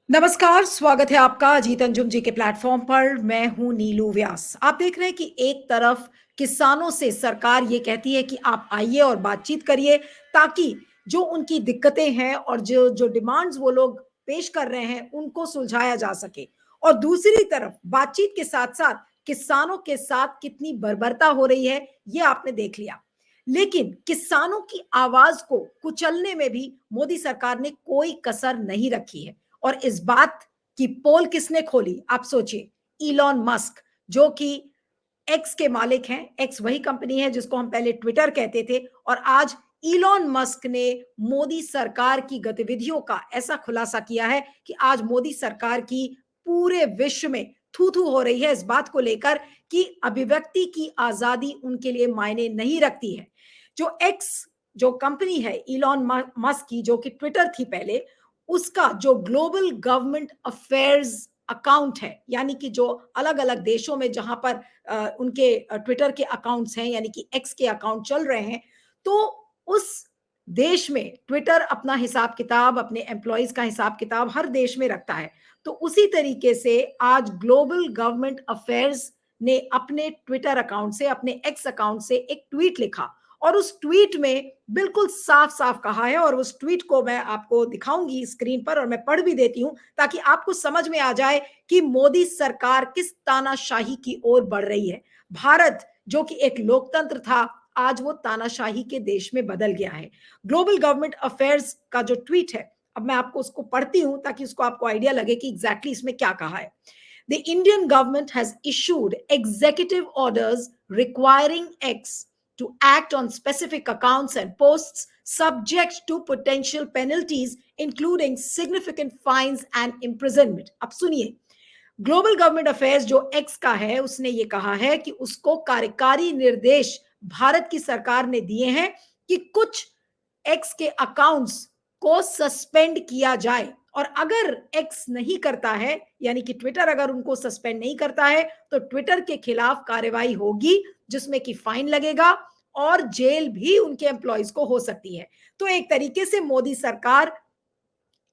नमस्कार, स्वागत है आपका अजीत अंजुम जी के प्लेटफॉर्म पर। मैं हूं नीलू व्यास। आप देख रहे हैं कि एक तरफ किसानों से सरकार ये कहती है कि आप आइए और बातचीत करिए ताकि जो उनकी दिक्कतें हैं और जो जो डिमांड्स वो लोग पेश कर रहे हैं उनको सुलझाया जा सके, और दूसरी तरफ बातचीत के साथ साथ किसानों के साथ कितनी बर्बरता हो रही है ये आपने देख लिया। लेकिन किसानों की आवाज को कुचलने में भी मोदी सरकार ने कोई कसर नहीं रखी है। और इस बात की पोल किसने खोली, आप सोचिए। इलॉन मस्क, जो कि एक्स के मालिक हैं। एक्स वही कंपनी है जिसको हम पहले ट्विटर कहते थे, और आज इलॉन मस्क ने मोदी सरकार की गतिविधियों का ऐसा खुलासा किया है कि आज मोदी सरकार की पूरे विश्व में थू थू हो रही है इस बात को लेकर कि अभिव्यक्ति की आजादी उनके लिए मायने नहीं रखती है। जो एक्स जो कंपनी है इलॉन मस्क की, जो कि ट्विटर थी पहले, उसका जो ग्लोबल गवर्नमेंट अफेयर्स अकाउंट है, यानी कि जो अलग अलग देशों में जहां पर उनके ट्विटर के अकाउंट्स हैं, यानी कि एक्स के अकाउंट चल रहे हैं, तो उस देश में ट्विटर अपना हिसाब किताब, अपने एम्प्लॉयज का हिसाब किताब हर देश में रखता है। तो उसी तरीके से आज ग्लोबल गवर्नमेंट अफेयर्स ने अपने ट्विटर अकाउंट से, अपने एक्स अकाउंट से एक ट्वीट लिखा, और उस ट्वीट में बिल्कुल साफ साफ कहा है, और उस ट्वीट को मैं आपको दिखाऊंगी स्क्रीन पर और मैं पढ़ भी देती हूं ताकि आपको समझ में आ जाए कि मोदी सरकार किस तानाशाही की ओर बढ़ रही है। भारत जो कि एक लोकतंत्र था, आज वो तानाशाही के देश में बदल गया है। ग्लोबल गवर्नमेंट अफेयर्स का जो ट्वीट है, अब मैं आपको उसको पढ़ती हूं ताकि उसको आपको आइडिया लगे कि एग्जैक्टली इसमें क्या कहा है। The Indian government has issued executive orders requiring X to act on specific accounts and posts subject to potential penalties, including significant fines and imprisonment. अब सुनिए, ग्लोबल गवर्नमेंट अफेयर्स जो एक्स का है, उसने ये कहा है कि उसको कार्यकारी निर्देश भारत की सरकार ने दिए हैं कि कुछ एक्स के अकाउंट्स को सस्पेंड किया जाए, और अगर एक्स नहीं करता है, यानी कि ट्विटर अगर उनको सस्पेंड नहीं करता है, तो ट्विटर के खिलाफ कार्रवाई होगी जिसमें कि फाइन लगेगा और जेल भी उनके एम्प्लॉयज को हो सकती है। तो एक तरीके से मोदी सरकार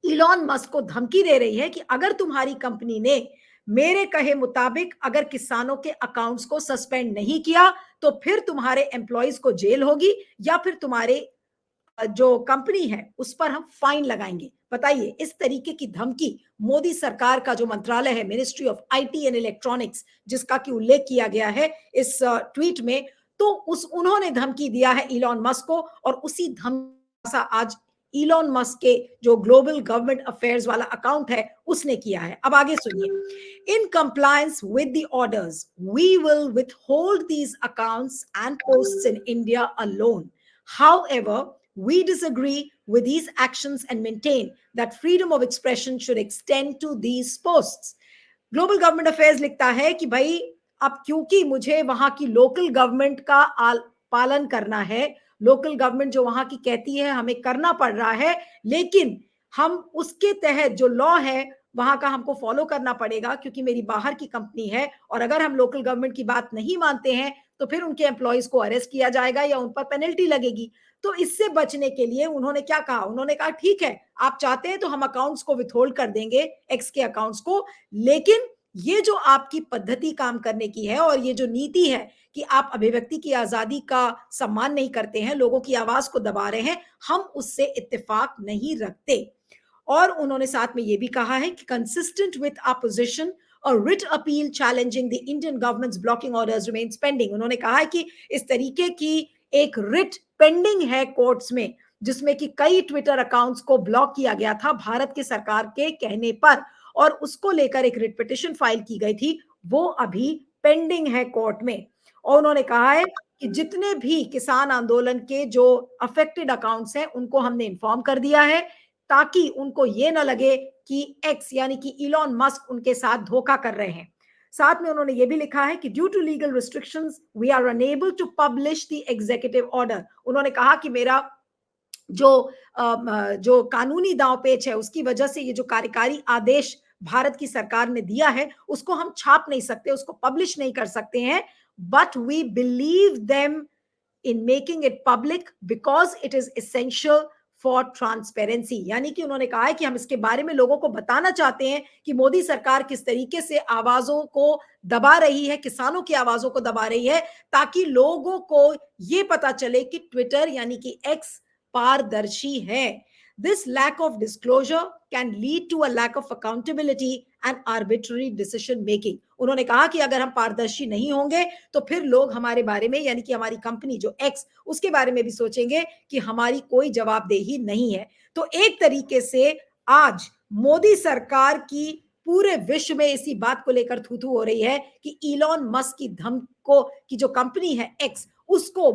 इलॉन मस्क को धमकी दे रही है कि अगर तुम्हारी कंपनी ने मेरे कहे मुताबिक अगर किसानों के अकाउंट्स को सस्पेंड नहीं किया, तो फिर तुम्हारे एम्प्लॉयज को जेल होगी, या फिर तुम्हारे जो कंपनी है उस पर हम फाइन लगाएंगे। बताइए, इस तरीके की धमकी मोदी सरकार का जो मंत्रालय है, ministry of IT and electronics, जिसका की उल्लेख किया गया है इस ट्वीट में, तो उन्होंने धमकी दिया है इलॉन मस्क को, और उसी धमकी आज इलॉन मस्क के जो ग्लोबल गवर्नमेंट अफेयर्स वाला अकाउंट है उसने किया है। अब आगे सुनिए। In compliance with the orders we will withhold these accounts and posts in India alone. However, we disagree with these actions and maintain that freedom of expression should extend to these posts. Global government affairs लिखता है कि भाई, अब क्योंकि मुझे वहां की local government का पालन करना है, लोकल गवर्नमेंट जो वहां की कहती है हमें करना पड़ रहा है, लेकिन हम उसके तहत जो लॉ है वहां का हमको फॉलो करना पड़ेगा, क्योंकि मेरी बाहर की कंपनी है, और अगर हम लोकल गवर्नमेंट की बात नहीं मानते हैं तो फिर उनके एम्प्लॉयज को अरेस्ट किया जाएगा या उन पर पेनल्टी लगेगी। तो इससे बचने के लिए उन्होंने क्या कहा, उन्होंने कहा ठीक है, आप चाहते हैं तो हम अकाउंट्स को विथहोल्ड कर देंगे, एक्स के अकाउंट्स को, लेकिन ये जो आपकी पद्धति काम करने की है और ये जो नीति है कि आप अभिव्यक्ति की आजादी का सम्मान नहीं करते हैं, लोगों की आवाज को दबा रहे हैं, हम उससे इत्तेफाक नहीं रखते। और उन्होंने साथ में ये भी कहा है कि कंसिस्टेंट विद अपोजिशन और writ appeal challenging the Indian governments blocking orders remains pending. उन्होंने कहा है कि इस तरीके की एक रिट पेंडिंग है कोर्ट्स में, जिसमें कि कई ट्विटर अकाउंट्स को ब्लॉक किया गया था भारत की सरकार के कहने पर, और उसको लेकर एक रिट पिटिशन फाइल की गई थी, वो अभी पेंडिंग है कोर्ट में। और उन्होंने कहा है कि जितने भी किसान आंदोलन के जो अफेक्टेड अकाउंट्स हैं उनको हमने इन्फॉर्म कर दिया है, ताकि उनको ये ना लगे कि एक्स यानी कि इलॉन मस्क उनके साथ धोखा कर रहे हैं। साथ में उन्होंने ये भी लिखा है कि due to legal restrictions we are unable to publish the executive order. उन्होंने कहा कि मेरा जो कानूनी दांव पेच है उसकी वजह से ये जो कार्यकारी आदेश भारत की सरकार ने दिया है उसको हम छाप नहीं सकते, उसको पब्लिश नहीं कर सकते हैं, but we believe them in making it public because it is essential for transparency, यानी कि उन्होंने कहा है कि हम इसके बारे में लोगों को बताना चाहते हैं कि मोदी सरकार किस तरीके से आवाजों को दबा रही है, किसानों की आवाजों को दबा रही है, ताकि लोगों को ये पता चले कि ट्विटर यानी कि एक्स पारदर्शी है। This lack of disclosure can lead to a lack of accountability and arbitrary decision making. उन्होंने कहा कि अगर हम पारदर्शी नहीं होंगे तो फिर लोग हमारे बारे में यानी कि हमारी कंपनी जो एक्स उसके बारे में भी सोचेंगे कि हमारी कोई जवाबदेही नहीं है। तो एक तरीके से आज मोदी सरकार की पूरे विश्व में इसी बात को लेकर थू थू हो रही है कि इलॉन मस्क की धमको की जो कंपनी है एक्स उसको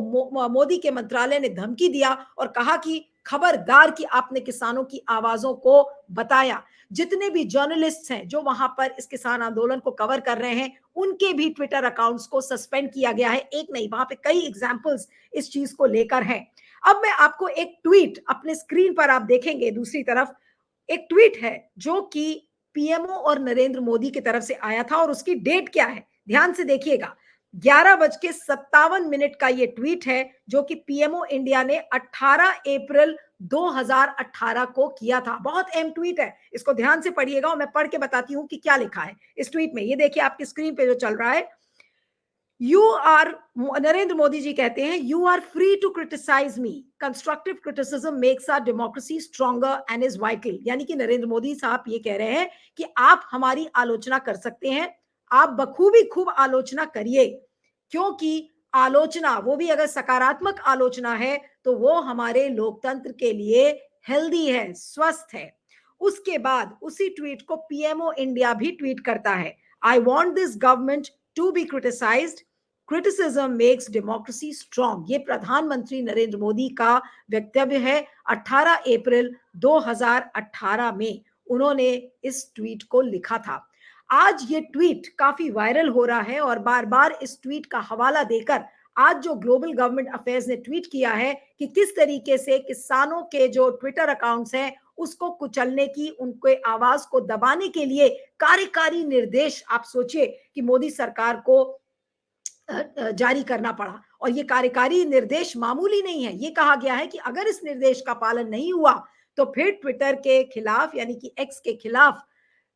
मोदी के मंत्रालय ने धमकी दिया और कहा कि खबरदार कि आपने किसानों की आवाजों को बताया। जितने भी जर्नलिस्ट हैं जो वहां पर इस किसान आंदोलन को कवर कर रहे हैं उनके भी ट्विटर अकाउंट्स को सस्पेंड किया गया है। एक नहीं, वहां पे कई एग्जांपल्स इस चीज को लेकर हैं। अब मैं आपको एक ट्वीट अपने स्क्रीन पर आप देखेंगे, दूसरी तरफ एक ट्वीट है जो कि पीएमओ और नरेंद्र मोदी की तरफ से आया था और उसकी डेट क्या है ध्यान से देखिएगा। 11:57 का ये ट्वीट है जो कि पीएमओ इंडिया ने 18 अप्रैल 2018 को किया था। बहुत अहम ट्वीट है, इसको ध्यान से पढ़िएगा और मैं पढ़ के बताती हूं कि क्या लिखा है इस ट्वीट में। ये देखिए आपकी स्क्रीन पे जो चल रहा है, यू आर, नरेंद्र मोदी जी कहते हैं, you are free to criticise me, constructive criticism makes our democracy stronger and is vital. यानी कि नरेंद्र मोदी साहब ये कह रहे हैं कि आप हमारी आलोचना कर सकते हैं, आप बखूबी खूब आलोचना करिए, क्योंकि आलोचना वो भी अगर सकारात्मक आलोचना है तो वो हमारे लोकतंत्र के लिए हेल्दी है, स्वस्थ है। उसके बाद उसी ट्वीट को पीएमओ इंडिया भी ट्वीट करता है, I want this government to be criticised, criticism makes democracy strong. ये प्रधानमंत्री नरेंद्र मोदी का वक्तव्य है 18 अप्रैल 2018 में उन्होंने इस ट्वीट को लिखा था। आज ये ट्वीट काफी वायरल हो रहा है और बार बार इस ट्वीट का हवाला देकर आज जो ग्लोबल गवर्नमेंट अफेयर्स ने ट्वीट किया है कि किस तरीके से किसानों के जो ट्विटर अकाउंट्स हैं उसको कुचलने की, उनके आवाज को दबाने के लिए कार्यकारी निर्देश, आप सोचिए कि मोदी सरकार को जारी करना पड़ा। और ये कार्यकारी निर्देश मामूली नहीं है, ये कहा गया है कि अगर इस निर्देश का पालन नहीं हुआ तो फिर ट्विटर के खिलाफ यानी कि एक्स के खिलाफ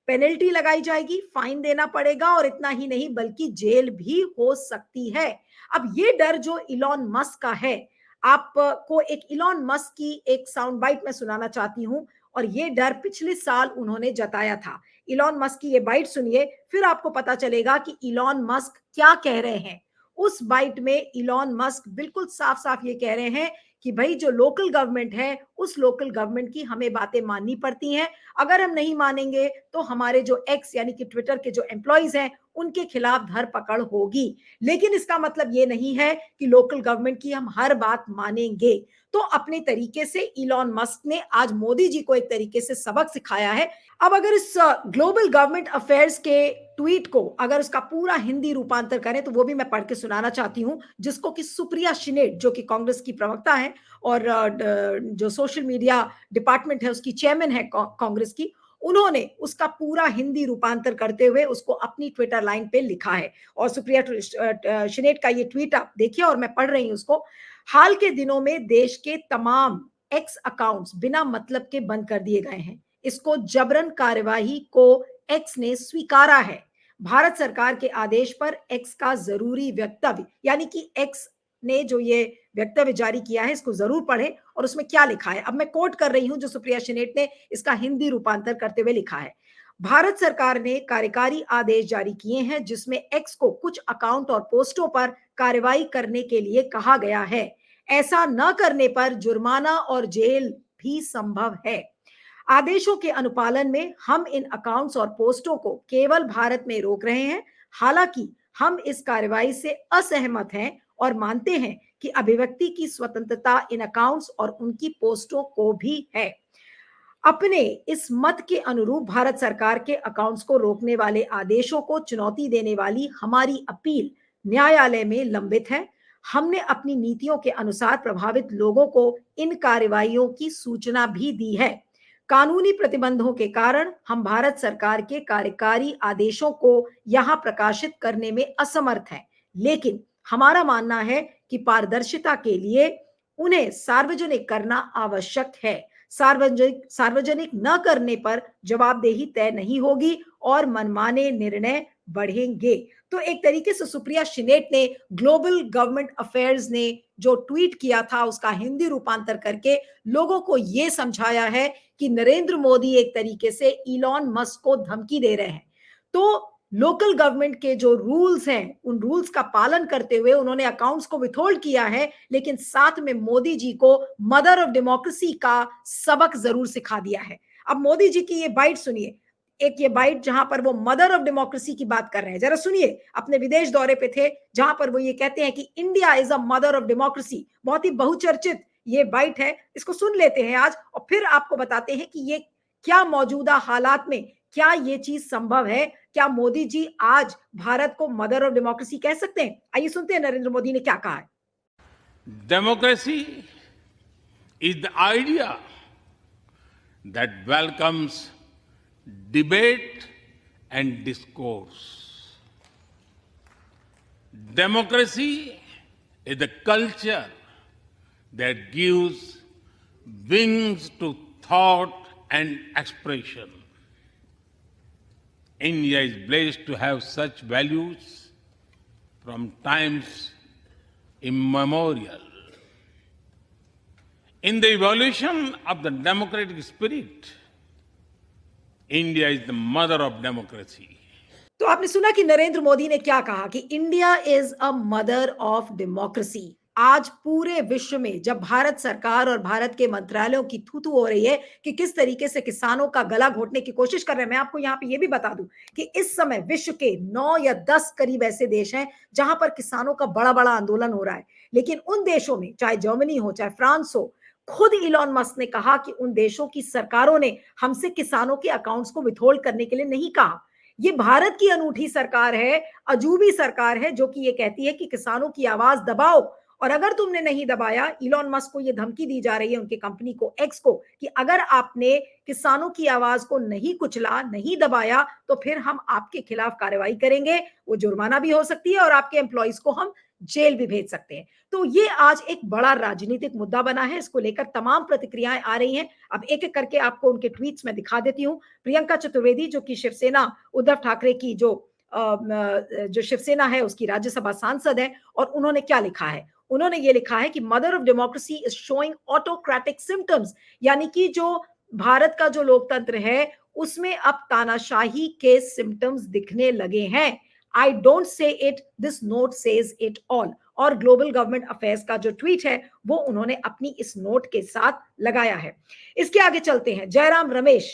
पेनल्टी लगाई जाएगी, फाइन देना पड़ेगा और इतना ही नहीं बल्कि जेल भी हो सकती है। अब ये डर जो इलॉन मस्क का है, आपको एक इलॉन मस्क की एक साउंड बाइट मैं सुनाना चाहती हूं और ये डर पिछले साल उन्होंने जताया था। इलॉन मस्क की ये बाइट सुनिए, फिर आपको पता चलेगा कि इलॉन मस्क क्या कह रहे हैं। उस बाइट में इलॉन मस्क बिल्कुल साफ साफ ये कह रहे हैं कि भाई जो लोकल गवर्नमेंट है उस लोकल गवर्नमेंट की हमें बातें माननी पड़ती हैं, अगर हम नहीं मानेंगे तो हमारे जो एक्स यानी कि ट्विटर के जो एम्प्लॉइज हैं उनके खिलाफ धरपकड़ होगी। लेकिन इसका मतलब ये नहीं है कि लोकल गवर्नमेंट की हम हर बात मानेंगे। तो अपने तरीके से इलॉन मस्क ने आज मोदी जी को एक तरीके से सबक सिखाया है। अब अगर इस ग्लोबल गवर्नमेंट अफेयर्स के ट्वीट को अगर उसका पूरा हिंदी रूपांतर करें तो वो भी मैं पढ़ के सुनाना चाहती हूं, जिसको कि सुप्रिया शिनेट जो कि कांग्रेस की प्रवक्ता है और जो सोशल मीडिया डिपार्टमेंट है उसकी चेयरमैन है कांग्रेस की, उन्होंने उसका पूरा हिंदी रूपांतर करते हुए उसको अपनी ट्विटर लाइन पे लिखा है। और सुप्रिया शिनेट का ये ट्वीट आप देखिए और मैं पढ़ रही हूं उसको। हाल के दिनों में देश के तमाम एक्स अकाउंट्स बिना मतलब के बंद कर दिए गए हैं, इसको जबरन कार्यवाही को एक्स ने स्वीकारा है। भारत सरकार के आदेश पर एक्स का जरूरी वक्तव्य, यानी कि एक्स ने जो ये वक्तव्य जारी किया है इसको जरूर पढ़ें और उसमें क्या लिखा है। अब मैं कोट कर रही हूं जो सुप्रिया शिनेट ने इसका हिंदी रूपांतर करते हुए लिखा है। भारत सरकार ने कार्यकारी आदेश जारी किए हैं जिसमें एक्स को कुछ अकाउंट और पोस्टों पर कार्रवाई करने के लिए कहा गया है। ऐसा न करने पर जुर्माना और जेल भी संभव है। आदेशों के अनुपालन में हम इन अकाउंट्स और पोस्टों को केवल भारत में रोक रहे हैं। हालांकि हम इस कार्रवाई से असहमत हैं और मानते हैं कि अभिव्यक्ति की स्वतंत्रता इन अकाउंट्स और उनकी पोस्टों को भी है। अपने इस मत के अनुरूप भारत सरकार के अकाउंट्स को रोकने वाले आदेशों को चुनौती देने वाली हमारी अपील न्यायालय में लंबित है। हमने अपनी नीतियों के अनुसार प्रभावित लोगों को इन कार्रवाइयों की सूचना भी दी है। कानूनी प्रतिबंधों के कारण हम भारत सरकार के कार्यकारी आदेशों को यहां प्रकाशित करने में असमर्थ हैं, लेकिन हमारा मानना है कि पारदर्शिता के लिए उन्हें सार्वजनिक करना आवश्यक है। सार्वजनिक सार्वजनिक न करने पर जवाबदेही तय नहीं होगी और मनमाने निर्णय बढ़ेंगे। तो एक तरीके से सुप्रिया श्रीनेट ने ग्लोबल गवर्नमेंट अफेयर्स ने जो ट्वीट किया था उसका हिंदी रूपांतर करके लोगों को यह समझाया है कि नरेंद्र मोदी एक तरीके से इलॉन मस्क को धमकी दे रहे हैं। तो लोकल गवर्नमेंट के जो रूल्स हैं उन रूल्स का पालन करते हुए उन्होंने अकाउंट्स को विथहोल्ड किया है, लेकिन साथ में मोदी जी को मदर ऑफ डेमोक्रेसी का सबक जरूर सिखा दिया है। अब मोदी जी की ये बाइट सुनिए, एक ये बाइट जहां पर वो मदर ऑफ डेमोक्रेसी की बात कर रहे हैं, जरा सुनिए। अपने विदेश दौरे पे थे जहां पर वो ये कहते हैं कि India is a mother of democracy. बहुत ही बहुचर्चित ये बाइट है, इसको सुन लेते हैं आज और फिर आपको बताते हैं कि ये क्या मौजूदा हालात में क्या ये चीज संभव है। क्या मोदी जी आज भारत को मदर ऑफ डेमोक्रेसी कह सकते हैं? आइए सुनते हैं नरेंद्र मोदी ने क्या कहा है। Democracy is the idea that welcomes debate and discourse. Democracy is the culture that gives wings to thought and expression. India is blessed to have such values from times immemorial. In the evolution of the democratic spirit, India is the mother of democracy. तो आपने सुना कि नरेंद्र मोदी ने क्या कहा कि India is a mother of democracy. आज पूरे विश्व में जब भारत सरकार और भारत के मंत्रालयों की थू-थू हो रही है कि किस तरीके से किसानों का गला घोटने की कोशिश कर रहे हैं, मैं आपको यहाँ पे ये भी बता दूं कि इस समय विश्व के 9 या 10 करीब ऐसे देश हैं जहां पर किसानों का बड़ा-बड़ा आंदोलन हो रहा है। लेकिन उन देशों में, चाहे जर्मनी हो, चाहे फ्रांस हो, खुद इलॉन मस्क ने कहा कि उन देशों की सरकारों ने हमसे किसानों के अकाउंट्स को विथहोल्ड करने के लिए नहीं कहा। ये भारत की अनूठी सरकार है, अजूबी सरकार है जो कि ये कहती है कि किसानों की आवाज दबाओ, और अगर तुमने नहीं दबाया, इलॉन मस्क को ये धमकी दी जा रही है, उनकी कंपनी को एक्स को, कि अगर आपने किसानों की आवाज को नहीं कुचला, नहीं दबाया, तो फिर हम आपके खिलाफ कार्रवाई करेंगे। वो जुर्माना भी हो सकती है और आपके एम्प्लॉइज को हम जेल भी भेज सकते हैं। तो ये आज एक बड़ा राजनीतिक मुद्दा बना है, इसको लेकर तमाम प्रतिक्रियाएं आ रही हैं। अब एक एक करके आपको उनके ट्वीट्स में दिखा देती हूं। प्रियंका चतुर्वेदी जो कि शिवसेना, उद्धव ठाकरे की जो शिवसेना है उसकी राज्यसभा सांसद है, और उन्होंने क्या लिखा है? उन्होंने ये लिखा है कि mother of democracy is showing autocratic symptoms, यानी कि जो भारत का जो लोकतंत्र है उसमें अब तानाशाही के सिम्टम्स दिखने लगे हैं। I don't say it, this note says it all. और ग्लोबल गवर्नमेंट अफेयर्स का जो ट्वीट है वो उन्होंने अपनी इस नोट के साथ लगाया है। इसके आगे चलते हैं। जयराम रमेश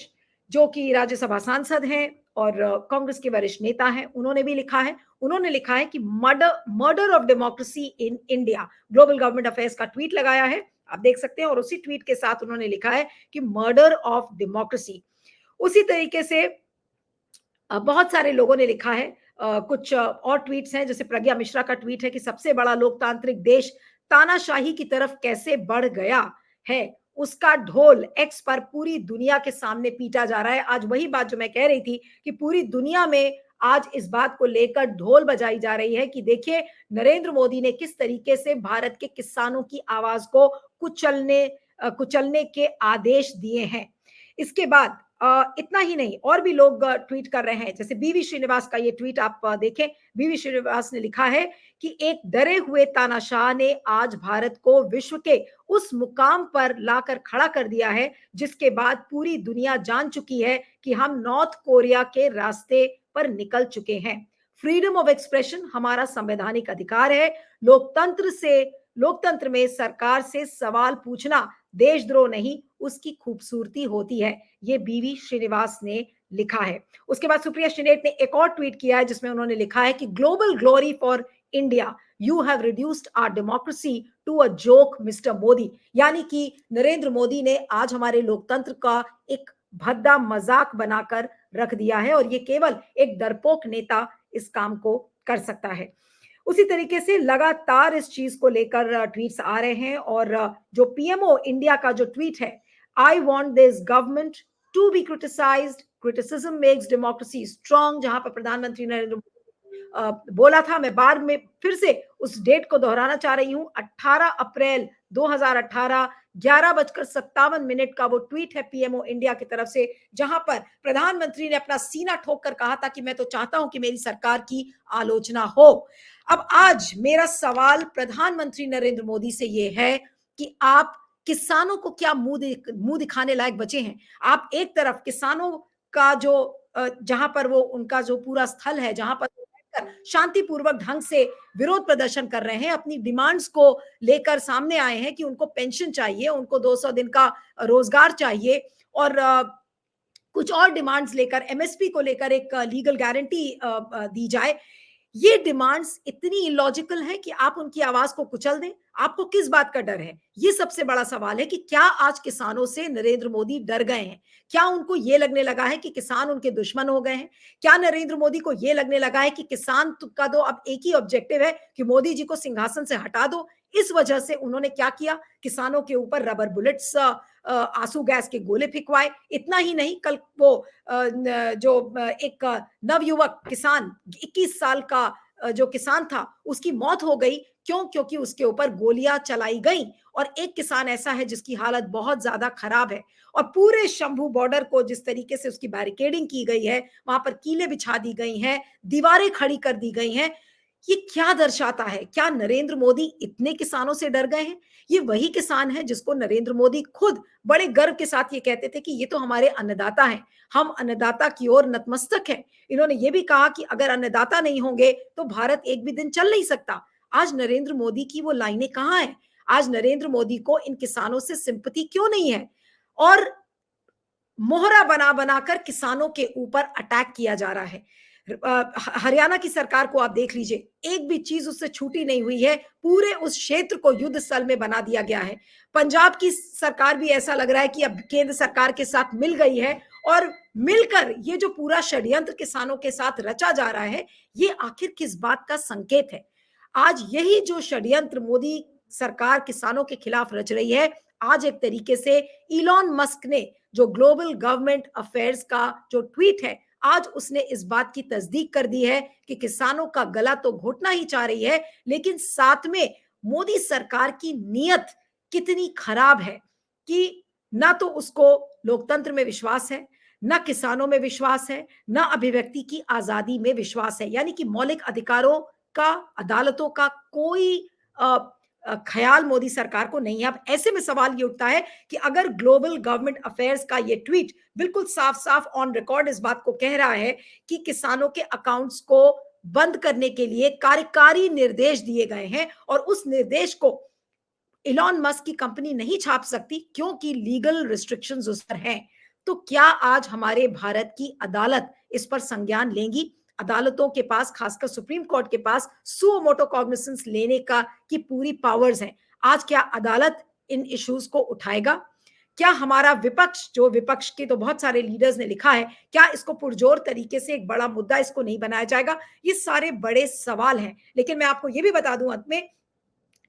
जो कि राज्यसभा सांसद हैं और कांग्रेस के वरिष्ठ नेता हैं, उन्होंने भी लिखा है। उन्होंने लिखा है कि murder of democracy in India. Global government affairs का ट्वीट लगाया है, आप देख सकते हैं, और उसी ट्वीट के साथ उन्होंने लिखा है कि मर्डर ऑफ डेमोक्रेसी। उसी तरीके से बहुत सारे लोगों ने लिखा है। कुछ और ट्वीट्स हैं, जैसे प्रज्ञा मिश्रा का ट्वीट है कि सबसे बड़ा लोकतांत्रिक देश तानाशाही की तरफ कैसे बढ़ गया है, उसका ढोल एक्स पर पूरी दुनिया के सामने पीटा जा रहा है। आज वही बात जो मैं कह रही थी कि पूरी दुनिया में आज इस बात को लेकर ढोल बजाई जा रही है कि देखिए नरेंद्र मोदी ने किस तरीके से भारत के किसानों की आवाज को कुचलने के आदेश दिए हैं। इसके बाद इतना ही नहीं, और भी लोग ट्वीट कर रहे हैं, जैसे बीवी श्रीनिवास का ये ट्वीट आप देखें। बीवी श्रीनिवास ने लिखा है कि एक डरे हुए तानाशाह ने आज भारत को विश्व के उस मुकाम पर लाकर खड़ा कर दिया है जिसके बाद पूरी दुनिया जान चुकी है कि हम नॉर्थ कोरिया के रास्ते पर निकल चुके हैं। फ्रीडम ऑफ एक्सप्रेशन हमारा संवैधानिक अधिकार है। लोकतंत्र में सरकार से सवाल पूछना देशद्रोह नहीं, उसकी खूबसूरती होती है, ये बीवी श्रीनिवास ने लिखा है। उसके बाद सुप्रिया श्रीनेट ने एक और ट्वीट किया है जिसमें उन्होंने लिखा है कि global glory for India, you have reduced our democracy to a joke mister Modi. यानी कि नरेंद्र मोदी ने आज हमारे लोकतंत्र का एक भद्दा मजाक बनाकर रख दिया है, और ये केवल एक डरपोक नेता इस काम को कर सकता है। उसी तरीके से लगातार इस चीज को लेकर ट्वीट्स आ रहे हैं, और जो पीएमओ इंडिया का जो ट्वीट है, I want this government to be criticised, criticism makes democracy strong, जहां पर प्रधानमंत्री नरेंद्र मोदी बोला था, मैं बार में फिर से उस डेट को दोहराना चाह रही हूं। 18 अप्रैल 2018 11:57 का वो ट्वीट है पीएमओ इंडिया की तरफ से, जहां पर प्रधानमंत्री ने अपना सीना ठोक कर कहा था कि मैं तो चाहता हूं कि मेरी सरकार की आलोचना हो। अब आज मेरा सवाल प्रधानमंत्री नरेंद्र मोदी से ये है कि आप किसानों को क्या मुंह दिखाने लायक बचे हैं? आप एक तरफ किसानों का जो जहां पर वो उनका जो पूरा स्थल है, जहां पर शांतिपूर्वक ढंग से विरोध प्रदर्शन कर रहे हैं, अपनी डिमांड्स को लेकर सामने आए हैं कि उनको पेंशन चाहिए, उनको 200 दिन का रोजगार चाहिए और कुछ और डिमांड्स लेकर, एमएसपी को लेकर एक लीगल गारंटी दी जाए। ये डिमांड्स इतनी इलॉजिकल हैं कि आप उनकी आवाज को कुचल दें। आपको किस बात का डर है? ये सबसे बड़ा सवाल है कि क्या आज किसानों से नरेंद्र मोदी डर गए हैं? क्या उनको ये लगने लगा है कि किसान उनके दुश्मन हो गए हैं? क्या नरेंद्र मोदी को ये लगने लगा है कि किसान का तो अब एक ही ऑब्जेक्टिव है कि मोदी जी को सिंहासन से हटा दो? इस वजह से उन्होंने क्या किया? किसानों के ऊपर रबर बुलेट्स, आंसू गैस के गोले फिकवाए। इतना ही नहीं, कल वो एक नवयुवक किसान, 21 साल का जो किसान था, उसकी मौत हो गई। क्यों? क्योंकि उसके ऊपर गोलियां चलाई गई। और एक किसान ऐसा है जिसकी हालत बहुत ज्यादा खराब है। और पूरे शंभू बॉर्डर को जिस तरीके से उसकी बैरिकेडिंग की गई है, वहां पर कीलें बिछा दी गई हैं, दीवारें खड़ी कर दी गई हैं। ये क्या दर्शाता है? क्या नरेंद्र मोदी इतने किसानों से डर गए हैं? ये वही किसान है जिसको नरेंद्र मोदी खुद बड़े गर्व के साथ ये कहते थे कि ये तो हमारे अन्नदाता हैं, हम अन्नदाता की ओर नतमस्तक हैं। इन्होंने ये भी कहा कि अगर अन्नदाता नहीं होंगे तो भारत एक भी दिन चल नहीं सकता। आज नरेंद्र मोदी की वो लाइनें कहां हैं? आज नरेंद्र मोदी को इन किसानों से सिंपैथी क्यों नहीं है? और मोहरा बना बनाकर किसानों के ऊपर अटैक किया जा रहा है। हरियाणा की सरकार को आप देख लीजिए, एक भी चीज उससे छूटी नहीं हुई है। पूरे उस क्षेत्र को युद्ध स्थल में बना दिया गया है। पंजाब की सरकार भी ऐसा लग रहा है कि अब केंद्र सरकार के साथ मिल गई है और मिलकर ये जो पूरा षड्यंत्र किसानों के साथ रचा जा रहा है, ये आखिर किस बात का संकेत है? आज यही जो षड्यंत्र मोदी सरकार किसानों के खिलाफ रच रही है, आज एक तरीके से इलॉन मस्क ने जो ग्लोबल गवर्नमेंट अफेयर्स का जो ट्वीट है, आज उसने इस बात की तस्दीक कर दी है कि किसानों का गला तो घोटना ही चाह रही है, लेकिन साथ में मोदी सरकार की नीयत कितनी खराब है कि ना तो उसको लोकतंत्र में विश्वास है, ना किसानों में विश्वास है, ना अभिव्यक्ति की आजादी में विश्वास है। यानी कि मौलिक अधिकारों का, अदालतों का कोई ख्याल मोदी सरकार को नहीं है। अब ऐसे में सवाल ये उठता है कि अगर ग्लोबल गवर्नमेंट अफेयर्स का ये ट्वीट बिल्कुल साफ साफ ऑन रिकॉर्ड इस बात को कह रहा है कि किसानों के अकाउंट्स को बंद करने के लिए कार्यकारी निर्देश दिए गए हैं और उस निर्देश को इलॉन मस्क की कंपनी नहीं छाप सकती क्योंकि लीगल रिस्ट्रिक्शंस उस पर हैं, तो क्या आज हमारे भारत की अदालत इस पर संज्ञान लेंगी? अदालतों के पास, खासकर सुप्रीम कोर्ट के पास, सुओ मोटो कॉग्निसेंस लेने का की पूरी पावर्स हैं। आज क्या अदालत इन इश्यूज को उठाएगा? क्या हमारा विपक्ष, जो विपक्ष के तो बहुत सारे लीडर्स ने लिखा है, क्या इसको पुरजोर तरीके से एक बड़ा मुद्दा इसको नहीं बनाया जाएगा? ये सारे बड़े सवाल हैं। लेकिन मैं आपको ये भी बता दूं अंत में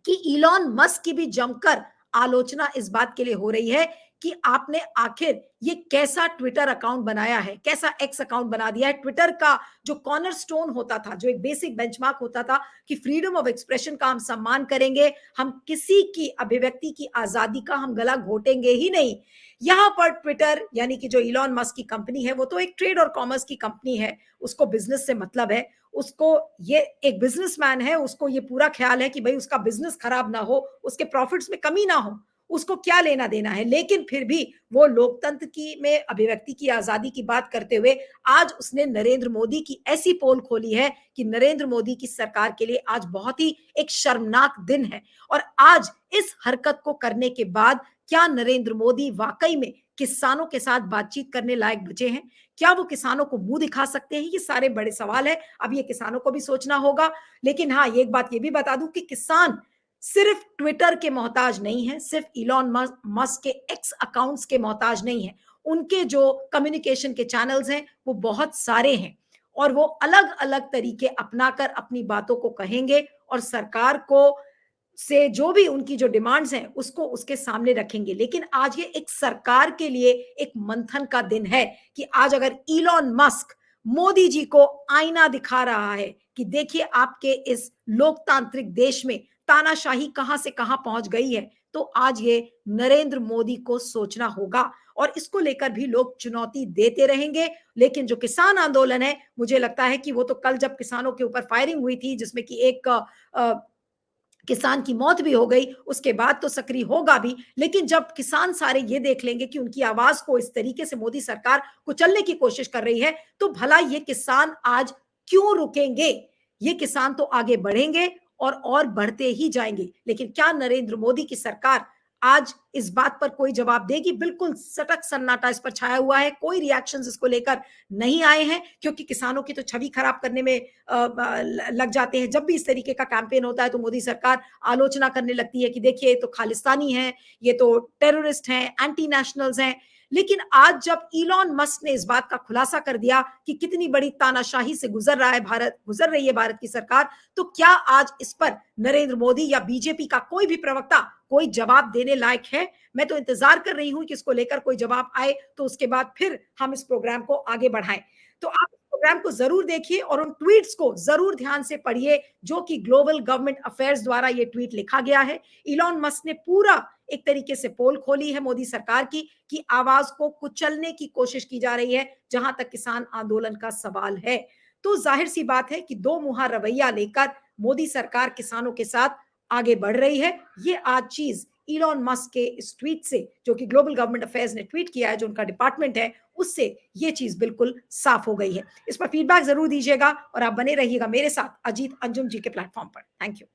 कि इलॉन मस्क की भी जमकर आलोचना इस बात के लिए हो रही है कि आपने आखिर ये कैसा ट्विटर अकाउंट बनाया है, कैसा एक्स अकाउंट बना दिया है। ट्विटर का जो कॉर्नरस्टोन होता था, जो एक बेसिक बेंचमार्क होता था कि फ्रीडम ऑफ एक्सप्रेशन का हम सम्मान करेंगे, हम किसी की अभिव्यक्ति की आजादी का हम गला घोटेंगे ही नहीं। यहां पर ट्विटर, यानी कि जो इलॉन मस्क की कंपनी है, वो तो एक ट्रेड और कॉमर्स की कंपनी है, उसको बिजनेस से मतलब है, उसको, ये एक बिजनेसमैन है, उसको ये पूरा ख्याल है कि भाई उसका बिजनेस खराब ना हो, उसके प्रॉफिट्स में कमी ना हो, उसको क्या लेना देना है। लेकिन फिर भी वो लोकतंत्र की में अभिव्यक्ति की आजादी की बात करते हुए आज उसने नरेंद्र मोदी की ऐसी पोल खोली है कि नरेंद्र मोदी की सरकार के लिए आज बहुत ही एक शर्मनाक दिन है। और आज इस हरकत को करने के बाद क्या नरेंद्र मोदी वाकई में किसानों के साथ बातचीत करने लायक बचे हैं? क्या वो किसानों को मुंह दिखा सकते हैं? ये सारे बड़े सवाल है। अब ये किसानों को भी सोचना होगा। लेकिन हाँ, एक बात ये भी बता दूं कि किसान सिर्फ ट्विटर के मोहताज नहीं है, सिर्फ इलॉन मस्क के एक्स अकाउंट्स के मोहताज नहीं है। उनके जो कम्युनिकेशन के चैनल्स हैं वो बहुत सारे हैं और वो अलग अलग तरीके अपनाकर अपनी बातों को कहेंगे और सरकार को से जो भी उनकी जो डिमांड्स हैं उसको उसके सामने रखेंगे। लेकिन आज ये एक सरकार के लिए एक मंथन का दिन है कि आज अगर इलॉन मस्क मोदी जी को आईना दिखा रहा है कि देखिए आपके इस लोकतांत्रिक देश में तानाशाही कहां से कहां पहुंच गई है, तो आज ये नरेंद्र मोदी को सोचना होगा और इसको लेकर भी लोग चुनौती देते रहेंगे। लेकिन जो किसान आंदोलन है, मुझे लगता है कि वो तो कल जब किसानों के ऊपर फायरिंग हुई थी, जिसमें कि एक किसान की मौत भी हो गई, उसके बाद तो सक्रिय होगा भी। लेकिन जब किसान सारे ये देख लेंगे कि उनकी आवाज को इस तरीके से मोदी सरकार कुचलने की कोशिश कर रही है, तो भला ये किसान आज क्यों रुकेंगे? ये किसान तो आगे बढ़ेंगे और बढ़ते ही जाएंगे। लेकिन क्या नरेंद्र मोदी की सरकार आज इस बात पर कोई जवाब देगी? बिल्कुल सटक सन्नाटा इस पर छाया हुआ है, कोई रिएक्शंस इसको लेकर नहीं आए हैं, क्योंकि किसानों की तो छवि खराब करने में लग जाते हैं। जब भी इस तरीके का कैंपेन होता है तो मोदी सरकार आलोचना करने लगती है कि देखिए ये तो खालिस्तानी है, ये तो टेररिस्ट हैं, एंटी नेशनल्स हैं। लेकिन आज जब इलॉन मस्क ने इस बात का खुलासा कर दिया कि कितनी बड़ी तानाशाही से गुजर रही है भारत की सरकार, तो क्या आज इस पर नरेंद्र मोदी या बीजेपी का कोई भी प्रवक्ता कोई जवाब देने लायक है? मैं तो इंतजार कर रही हूं कि इसको लेकर कोई जवाब आए, तो उसके बाद फिर हम इस प्रोग्राम को आगे बढ़ाएं। तो आप प्रोग्राम को जरूर देखिए और उन ट्वीट्स को जरूर ध्यान से पढ़िए, जो कि ग्लोबल गवर्नमेंट अफेयर्स द्वारा ये ट्वीट लिखा गया है। इलॉन मस्क ने पूरा एक तरीके से पोल खोली है मोदी सरकार की, कि आवाज को कुचलने की कोशिश की जा रही है जहां तक किसान आंदोलन का सवाल है। तो जाहिर सी बात है कि दो मुहा रवैया लेकर मोदी सरकार किसानों के साथ आगे बढ़ रही है। ये आज चीज इलॉन मस्क के इस ट्वीट से, जो कि ग्लोबल गवर्नमेंट अफेयर्स ने ट्वीट किया है, जो उनका डिपार्टमेंट है, उससे ये चीज बिल्कुल साफ हो गई है। इस पर फीडबैक जरूर दीजिएगा और आप बने रहिएगा मेरे साथ अजीत अंजुम जी के प्लेटफॉर्म पर। Thank you.